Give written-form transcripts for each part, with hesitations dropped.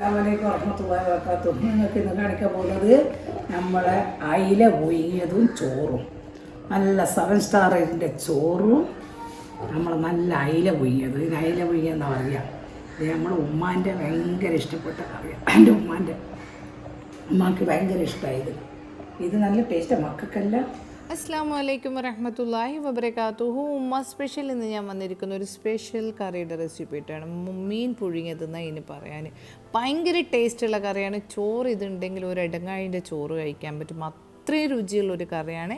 അസ്സലാമു വറഹ്മത്തുള്ളാഹി വബറകാതുഹു. നിങ്ങൾക്ക് ഇന്ന് കാണിക്കാൻ പോകുന്നത് നമ്മളെ അയില പൊയ്യതും ചോറും, നല്ല 7 സ്റ്റാറിൻ്റെ ചോറും നമ്മൾ നല്ല അയില പൊയ്യത്. ഇതിന് അയില പൊയ്യെന്നാ പറയുക. ഇത് നമ്മൾ ഉമ്മാൻ്റെ ഭയങ്കര ഇഷ്ടപ്പെട്ട കറിയാണ്. എൻ്റെ ഉമ്മാക്ക് ഭയങ്കര ഇഷ്ടമായത്. ഇത് നല്ല ടേസ്റ്റ് മക്കൾക്കല്ല. അസ്സാം വലൈക്കും വറഹമത്തല്ലാഹി വബറകാതുഹു. ഉമ്മ സ്പെഷ്യൽ ഇന്ന് ഞാൻ വന്നിരിക്കുന്ന ഒരു സ്പെഷ്യൽ കറിയുടെ റെസിപ്പി ആയിട്ടാണ്. മീൻ പുഴുങ്ങിയതെന്ന് ഇതിന് പറയാൻ ഭയങ്കര ടേസ്റ്റുള്ള കറിയാണ്. ചോറ് ഇതുണ്ടെങ്കിൽ ഒരു ഇടങ്ങാഴിൻ്റെ ചോറ് കഴിക്കാൻ പറ്റും. അത്രയും രുചിയുള്ളൊരു കറിയാണ്.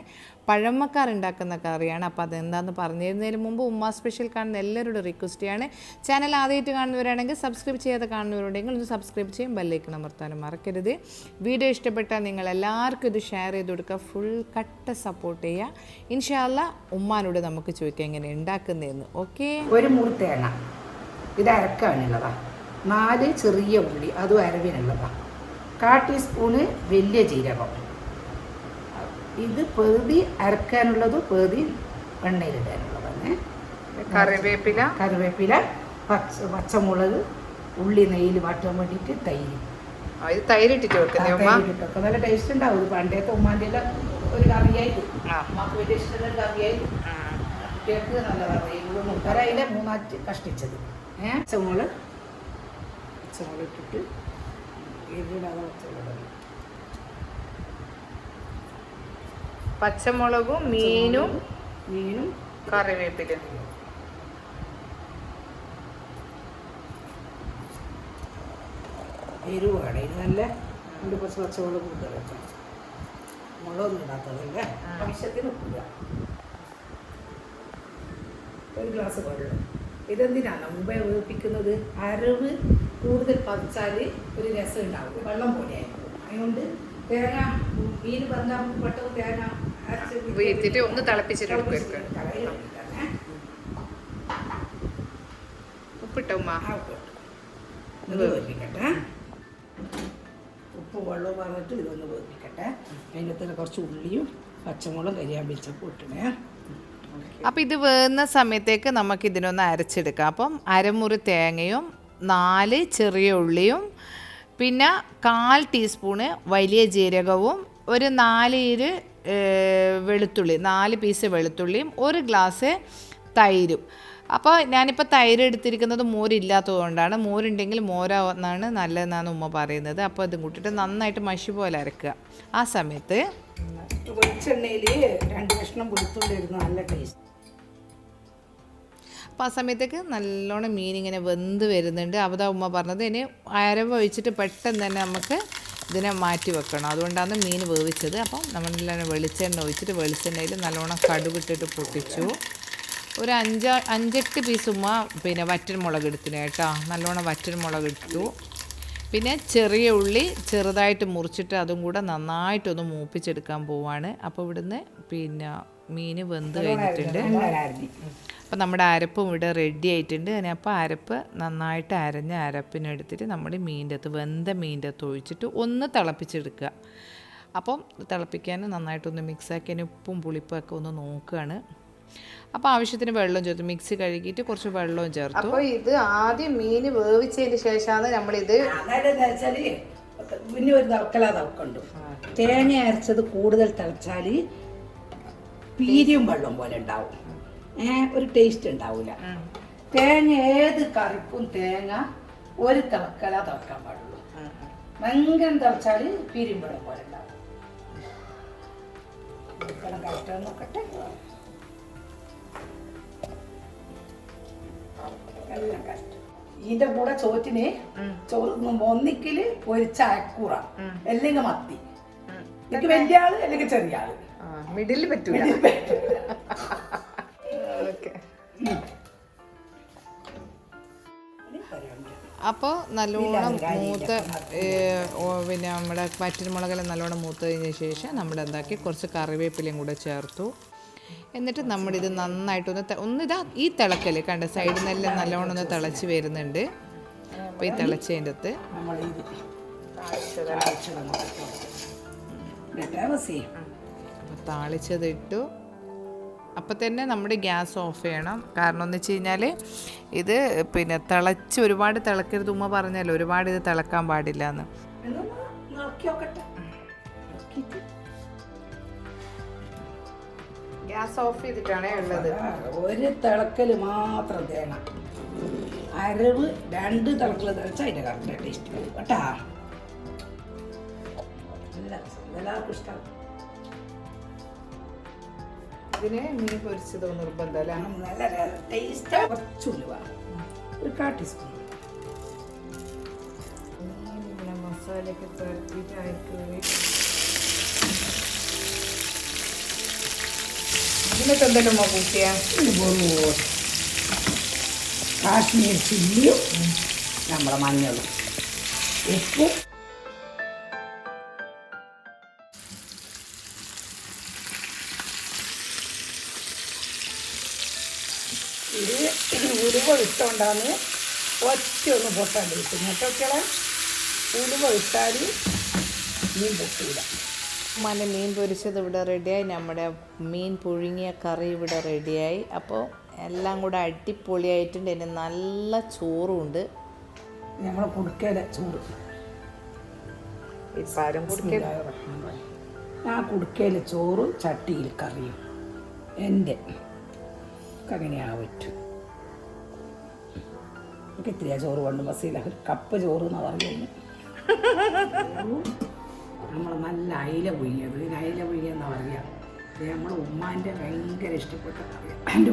പഴമക്കാർ ഉണ്ടാക്കുന്ന കറിയാണ്. അപ്പോൾ അതെന്താണെന്ന് പറഞ്ഞു തരുന്നതിന് മുമ്പ് ഉമ്മ സ്പെഷ്യൽ കാണുന്ന എല്ലാവരുടെ റിക്വസ്റ്റാണ്. ചാനൽ ആദ്യമായിട്ട് കാണുന്നവരാണെങ്കിൽ സബ്സ്ക്രൈബ് ചെയ്യാതെ കാണുന്നവരുണ്ടെങ്കിൽ ഒന്ന് സബ്സ്ക്രൈബ് ചെയ്യും, ബെല്ലൈക്കൺ അമർത്താനും മറക്കരുത്. വീഡിയോ ഇഷ്ടപ്പെട്ടാൽ നിങ്ങൾ എല്ലാവർക്കും ഇത് ഷെയർ ചെയ്ത് കൊടുക്കുക. ഫുൾ കട്ട സപ്പോർട്ട് ചെയ്യുക. ഇൻഷാ അല്ലാ ഉമ്മാനോട് നമുക്ക് ചോദിക്കാം എങ്ങനെ ഉണ്ടാക്കുന്നതെന്ന്. ഓക്കെ. ഒരു മുറി തേങ്ങ ഇത് അരക്കാനുള്ളതാണ്. 4 ചെറിയ ഉള്ളി അതും അരവിനുള്ളതാണ്. 1/4 ടീസ്പൂണ് വലിയ ജീരകം. ഇത് പേതി അരക്കാനുള്ളത്, പേതി എണ്ണയിലിടാനുള്ളതാണ്. കറിവേപ്പില, പച്ചമുളക്, ഉള്ളി നെയ്യിൽ വാട്ടാൻ വേണ്ടിയിട്ട് തൈരിട്ടിട്ട് നല്ല ടേസ്റ്റ് ഉണ്ടാവും. പണ്ടത്തെ ഉമ്മാൻ്റെ ഒരു കറിയായിട്ട് ഉമ്മാക്ക് വലിയ ഇഷ്ടമുള്ള കറിയായിട്ട് കുട്ടികൾക്ക് നല്ല കറിയായി. കരയിലെ 3 കഷ്ടിച്ചത് പച്ചമുളക് ഇട്ടിട്ട് എരിവിടാതെ പച്ചമുളകും മീനും കറിവേപ്പിലും എരിവാണ്. ഇത് നല്ല കുറച്ച് പച്ചമുളക് കൂടുതൽ വെക്കണം. മുളകൊന്നും ഇടാത്തതല്ലേ. ആവശ്യത്തിന് ഉപ്പിടുക. 1 ഗ്ലാസ് വെള്ളം. ഇതെന്തിനാണ് മുമ്പേ വേവിപ്പിക്കുന്നത്? അരവ് കൂടുതൽ പതിച്ചാൽ ഒരു രസം ഉണ്ടാവും, വെള്ളം പോലെ ആയിരിക്കും. അതുകൊണ്ട് തേങ്ങ മീൻ പറഞ്ഞാൽ പെട്ടെന്ന് തേങ്ങ വീട്ടിട്ട് ഒന്ന് തിളപ്പിച്ചിട്ട് ഉപ്പിട്ടോ വേവിപ്പിക്കട്ടെ. ഉപ്പ് വെള്ളവും പറഞ്ഞിട്ട് ഇതൊന്ന് വേവിപ്പിക്കട്ടെ. അതിനകത്ത് കുറച്ച് ഉള്ളിയും പച്ചമുളകും കരിയാമ്പിച്ചപ്പോൾ ഇട്ടണേ. അപ്പോൾ ഇത് വേകുന്ന സമയത്തേക്ക് നമുക്ക് ഇതിനൊന്ന് അരച്ചെടുക്കാം. അപ്പം അരമുറി തേങ്ങയും 4 ചെറിയ ഉള്ളിയും പിന്നെ 1/4 ടീസ്പൂണ് വലിയ ജീരകവും ഒരു 4 വെളുത്തുള്ളി, 4 പീസ് വെളുത്തുള്ളിയും 1 ഗ്ലാസ് തൈരും. അപ്പോൾ ഞാനിപ്പോൾ തൈര് എടുത്തിരിക്കുന്നത് മോരില്ലാത്തത് കൊണ്ടാണ്. മോരുണ്ടെങ്കിൽ മോരാന്നാണ് നല്ലതെന്നാണ് ഉമ്മ പറയുന്നത്. അപ്പോൾ ഇത് കൂട്ടിയിട്ട് നന്നായിട്ട് മഷി പോലെ അരക്കുക. ആ സമയത്ത് വെളിച്ചെണ്ണയിൽ 2 കഷ്ണം വെളുത്തുള്ളി ഇടുന്ന നല്ല ടേസ്റ്റ്. അപ്പോൾ ആ സമയത്തേക്ക് നല്ലോണം മീൻ ഇങ്ങനെ വെന്ത് വരുന്നുണ്ട്. അതാ ഉമ്മ പറഞ്ഞത് ഇനി അരവ് ഒഴിച്ചിട്ട് പെട്ടെന്ന് തന്നെ നമുക്ക് ഇതിനെ മാറ്റി വെക്കണം. അതുകൊണ്ടാണ് മീൻ വേവിച്ചത്. അപ്പം നമ്മളെല്ലാം വെളിച്ചെണ്ണ ഒഴിച്ചിട്ട് വെളിച്ചെണ്ണയിൽ നല്ലോണം കടുകിട്ടിട്ട് പൊട്ടിച്ചു. ഒരു 5-8 പീസ് ഉമ്മ പിന്നെ വറ്റൽമുളക് എടുത്തിന് കേട്ടോ. നല്ലോണം വറ്റൽമുളക് ഇട്ടു. പിന്നെ ചെറിയ ഉള്ളി ചെറുതായിട്ട് മുറിച്ചിട്ട് അതും കൂടെ നന്നായിട്ടൊന്ന് മൂപ്പിച്ചെടുക്കാൻ പോവാണ്. അപ്പോൾ ഇവിടുന്ന് പിന്നെ മീൻ വെന്ത് കഴിഞ്ഞിട്ടുണ്ട്. അപ്പോൾ നമ്മുടെ അരപ്പും ഇവിടെ റെഡി ആയിട്ടുണ്ട്. അപ്പോൾ അരപ്പ് നന്നായിട്ട് അരഞ്ഞ അരപ്പിനെടുത്തിട്ട് നമ്മുടെ മീൻ്റെ അകത്ത് വെന്ത മീൻ്റെ അകത്ത് ഒഴിച്ചിട്ട് ഒന്ന് തിളപ്പിച്ചെടുക്കുക. അപ്പം തിളപ്പിക്കാൻ നന്നായിട്ടൊന്ന് മിക്സാക്കി ഉപ്പും പുളിപ്പൊക്കെ ഒന്ന് നോക്കുകയാണ്. അപ്പോൾ ആവശ്യത്തിന് വെള്ളം ചേർത്തു. മിക്സി കഴുകിയിട്ട് കുറച്ച് വെള്ളവും ചേർത്തു. അപ്പോൾ ഇത് ആദ്യം മീൻ വേവിച്ചതിന് ശേഷമാണ് നമ്മളിത് പിന്നെ ഒരു തിളക്കണ്ട്. തേങ്ങ അരച്ചത് കൂടുതൽ തിളച്ചാൽ പീരിയും വെള്ളം പോലെ ഉണ്ടാവും. ഒരു ടേസ്റ്റ് ഉണ്ടാവില്ല. തേങ്ങ ഏത് കറിക്കും തേങ്ങ ഒരു തിളക്കാൻ പാടുള്ളൂ. ഭയങ്കര തിളച്ചാൽ പീരിയും വെള്ളം പോലെ ഉണ്ടാവും. കറക്റ്റ് നോക്കട്ടെ. ഇതിന്റെ കൂടെ ചോറ്റിന് ഒന്നിക്കല് പൊരിച്ച അയക്കൂറ, അല്ലെങ്കിൽ മത്തി. എനിക്ക് വലിയ ആള് അല്ലെങ്കിൽ ചെറിയ ആള്, മിഡിൽ പറ്റൂല. അപ്പോൾ നല്ലോണം മൂത്ത പിന്നെ നമ്മുടെ വറ്റൽമുളകെല്ലാം നല്ലോണം മൂത്തതിന് ശേഷം നമ്മുടെ എന്താക്കി കുറച്ച് കറിവേപ്പിലയും കൂടെ ചേർത്തു. എന്നിട്ട് നമ്മളിത് നന്നായിട്ടൊന്നിതാ ഈ തിളക്കൽ കണ്ട സൈഡിൽ നിന്നെല്ലാം നല്ലോണം ഒന്ന് തിളച്ച് വരുന്നുണ്ട്. അപ്പോൾ ഈ തിളച്ചതിൻ്റെ അകത്ത് താളിച്ചത് ഇട്ടു. അപ്പം തന്നെ നമ്മുടെ ഗ്യാസ് ഓഫ് ചെയ്യണം. കാരണം എന്ന് വെച്ച് കഴിഞ്ഞാൽ ഇത് പിന്നെ തിളച്ച് ഒരുപാട് തിളക്കരുത്. ഉമ്മ പറഞ്ഞല്ലോ ഒരുപാട് ഇത് തിളക്കാൻ പാടില്ല എന്ന്. ഗ്യാസ് ഓഫ് ചെയ്തിട്ടാണ് ഉള്ളത്. ഒരു തിളക്കൽ മാത്രം തേങ്ങ, അരവ് 2 തിളക്കൽ തിളച്ചാൽ അതിൻ്റെ കറക്റ്റ് ടേസ്റ്റ് വരും കേട്ടാ. എല്ലാവർക്കും ഇഷ്ടം. ഇതിന് മീൻ പൊരിച്ചതോ നിർബന്ധമല്ല. നല്ല ടേസ്റ്റ്. കുറച്ച് ഉലുവ, ഒരു 1/4 ടീസ്പൂൺ. മസാലയൊക്കെ ചേർത്തിട്ട് അയക്കുക. ഇതിനൊക്കെ എന്തെങ്കിലും കൂട്ടിയാ കാശ്മീർ ചില്ലിയും നമ്മളെ മഞ്ഞളും ഉപ്പും ഇത് ഉലുവ ഇട്ടുകൊണ്ടാണ് ഒറ്റയൊന്ന് പൊട്ടാണ്ട് കിട്ടും. മറ്റൊക്കെ ഉലുവ ഇട്ടാൽ മീൻ പൊട്ടില്ല. ഉമ്മാൻ്റെ മീൻ പൊരിച്ചത് ഇവിടെ റെഡിയായി. നമ്മുടെ മീൻ പുഴുങ്ങിയ കറി ഇവിടെ റെഡിയായി. അപ്പോൾ എല്ലാം കൂടെ അടിപൊളിയായിട്ടുണ്ട്. ഇനി നല്ല ചോറും ഉണ്ട്. നമ്മളെ കുടുക്കയിലെ ചോറ് ഇപ്പാരും കുടിക്കൽ. ആ കുടുക്കയിലെ ചോറും ചട്ടിയിൽ കറിയും എൻ്റെ അങ്ങനെയാ പറ്റും. എനിക്ക് ഇത്തിരിയാ ചോറ് കൊണ്ട് ബസ്സില്ല, ഒരു കപ്പ് ചോറ് എന്നാണ് പറയുന്നത്. നമ്മൾ നല്ല അയില പുഴിയത്, ഇതിന് അയില പുഴിയെന്നാ പറയുക. ഇത് നമ്മളെ ഉമ്മാൻ്റെ ഭയങ്കര ഇഷ്ടപ്പെട്ട കറിയാണ്. എൻ്റെ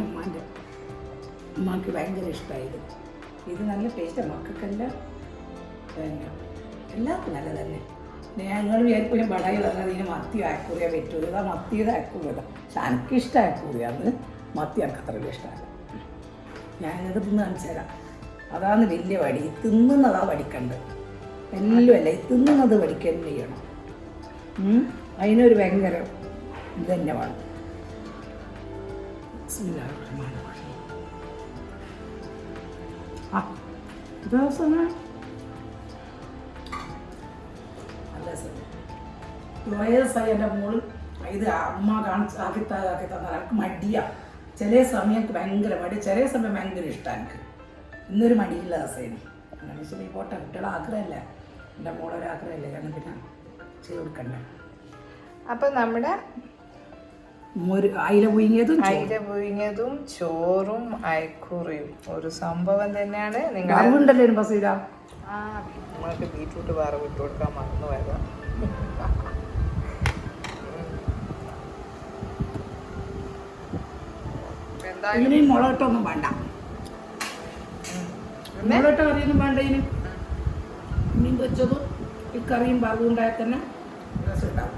ഉമ്മാക്ക് ഭയങ്കര ഇഷ്ടമായത്. ഇത് നല്ല ടേസ്റ്റ്. മക്കൾക്കെല്ലാം പിന്നെ എല്ലാവർക്കും നല്ല തന്നെ. ഞങ്ങൾ വിചാരിക്കും ബടായി പറഞ്ഞാൽ ഇതിന് മത്തി അയക്കൂറിയ പറ്റുള്ളൂ. ഇതാ മത്തിയുടെ അയക്കൂറിയതാ. പക്ഷെ എനിക്കിഷ്ടം അയക്കൂറിയാന്ന്. മത്തി എനിക്ക് അത്ര വലിയ ഇഷ്ടമല്ല. ഞാനിത് തിന്ന് കാണിച്ചു തരാം. അതാണ് വലിയ വടി. തിന്നുന്നതാ പഠിക്കേണ്ടത്. എല്ലാം അല്ല, ഈ തിന്നുന്നത് പഠിക്കാൻ ചെയ്യണം. അതിനൊരു ഭയങ്കര ഇത് തന്നെ വേണം. ആ ദിവസം വയസ്സായി എൻ്റെ മോള് ഇത് അമ്മ ആക്കി തന്നാൽ എനിക്ക് മടിയാ. ചില സമയം എനിക്ക് ഭയങ്കര മടി, ചില സമയം ഭയങ്കര ഇഷ്ടമാണ് എനിക്ക്. ഇന്നൊരു മടിയില്ല ദിവസമായിരുന്നു. അങ്ങനെ ശരി പോട്ടെ, കുട്ടികളെ ആഗ്രഹമല്ല, എൻ്റെ മോളൊരു ആഗ്രഹമല്ലേ, കാരണം പിന്നെ ചെയ്ത് കൊടുക്കണ്ടേ. അപ്പം നമ്മുടെ അയില പുഴുങ്ങിയതും ചോറും അയക്കൂറിയും ഒരു സംഭവം തന്നെയാണ്. നിങ്ങൾ അറിവുണ്ടല്ലോ ബസീല. ആ നമ്മൾക്ക് ബീറ്റ്റൂട്ട് വേറെ വിട്ട് കൊടുക്കാൻ മറന്നു പോയതാ. ഇതിന് മുളകിട്ടൊന്നും വേണ്ട, മുളകിട്ട കറിയൊന്നും വേണ്ട. ഇതിന് മീൻ വെച്ചതും ഈ കറിയും വറവും ഉണ്ടായാൽ തന്നെ രസം ഉണ്ടാവും.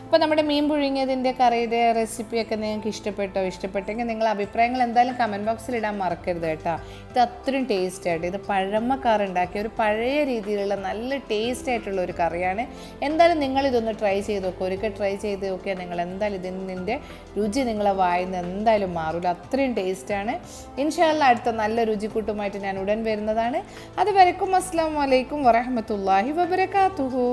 അപ്പോൾ നമ്മുടെ മീൻ പുഴുങ്ങിയതിൻ്റെ കറിയുടെ റെസിപ്പിയൊക്കെ നിങ്ങൾക്ക് ഇഷ്ടപ്പെട്ടെങ്കിൽ നിങ്ങൾ അഭിപ്രായങ്ങൾ എന്തായാലും കമൻറ്റ് ബോക്സിൽ ഇടാൻ മറക്കരുത് കേട്ടോ. ഇത് അത്രയും ടേസ്റ്റ് ആയിട്ട്, ഇത് പഴമക്കാരുണ്ടാക്കിയ ഒരു പഴയ രീതിയിലുള്ള നല്ല ടേസ്റ്റ് ആയിട്ടുള്ള ഒരു കറിയാണ്. എന്തായാലും നിങ്ങളിതൊന്ന് ട്രൈ ചെയ്ത് നോക്കുക. ഒരിക്കൽ ട്രൈ ചെയ്ത് നോക്കിയാൽ നിങ്ങൾ എന്തായാലും ഇതിൻ്റെ രുചി നിങ്ങളെ വായിന്ന് എന്തായാലും മാറില്ല. അത്രയും ടേസ്റ്റാണ്. ഇൻഷാ അല്ലാഹ് അടുത്ത നല്ല രുചിക്കൂട്ടുമായിട്ട് ഞാൻ ഉടൻ വരുന്നതാണ്. അതുവരേക്കും അസ്സലാമു അലൈക്കും വറഹ്മത്തുള്ളാഹി വബറകാതുഹു.